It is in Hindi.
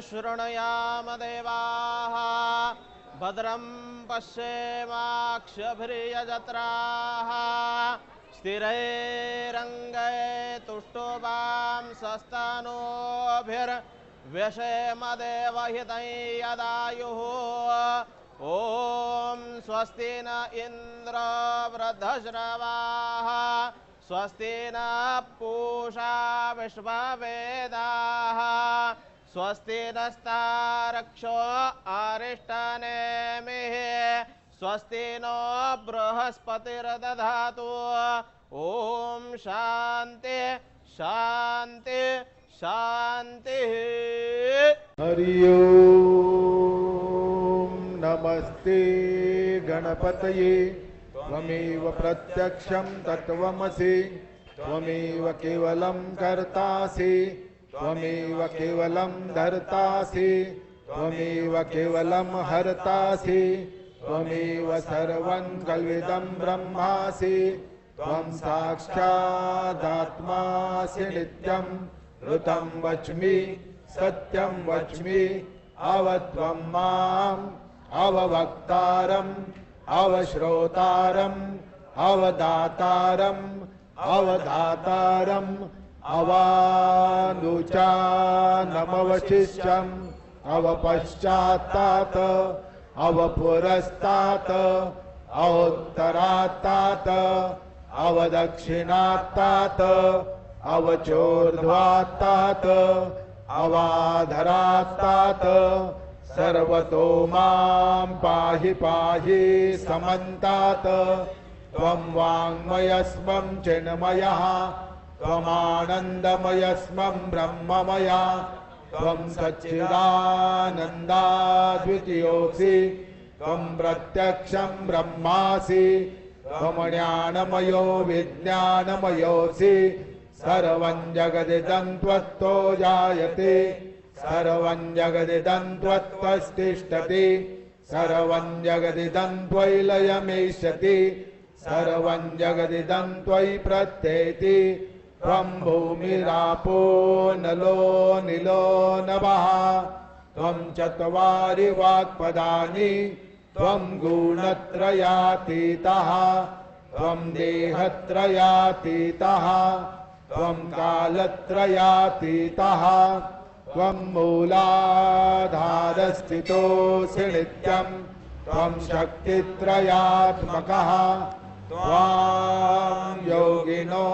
शृणुयाम देवाः भद्रं पश्येमाक्षभिर्यजत्राः स्थिरैरङ्गैस्तुष्टुवां सस्तनूभिर्व्यशेम देवहितं यदायुः ॐ स्वस्ति न इन्द्र वृद्धश्रवाः स्वस्ति न पूषा विश्ववेदाः स्वस्ति नस्तारक्षो अरिष्टनेमिः स्वस्ति नो बृहस्पतिर्दधातु ॐ शान्ति शान्ति शान्तिः। हरि ओम नमस्ते गणपतये त्वमेव प्रत्यक्षं तत्त्वमसि त्वमेव केवलं कर्तासि त्वमेव केवलं धर्तासि त्वमेव केवलं हर्तासि त्वमेव सर्वं कल्विदं ब्रह्मासि त्वं साक्षादात्मासि नित्यं ऋतं वच्मि सत्यं वच्मि अवत्वं माम् अववक्तारम् अवश्रोतारम् अवदातारम् अवधातारम् अवानुचानमवशिष्यम् अवपश्चात्तात अवपुरस्तात् अवोत्तरात्तात अवदक्षिणात्तात अवचोर्ध्वात्तात अवाधरात्तात सर्वतो मां पाहि पाहि समन्तात् त्वं वाङ्मयस्मं चिन्मयः त्वमानन्दमयस्मं ब्रह्ममया त्वं सच्चिदानन्दाद्वितीयोऽसि त्वं प्रत्यक्षं ब्रह्मासि त्वमज्ञानमयो विज्ञानमयोऽसि सर्वं जगदिदं त्वत्तो जायते सर्वं जगदिदं त्वत्तिष्ठति सर्वं जगदिदं त्वयि लयमेष्यति सर्वं जगदिदं त्वयि प्रत्येति त्वं भूमिरापो नलो निलो नभः त्वं चत्वारि वाक्पदानि त्वं गुणत्रयातीतः त्वं देहत्रयातीतः त्वं कालत्रयातीतः त्वं मूलाधारस्थितोऽसि नित्यं त्वं शक्तित्रयात्मकः त्वां योगिनो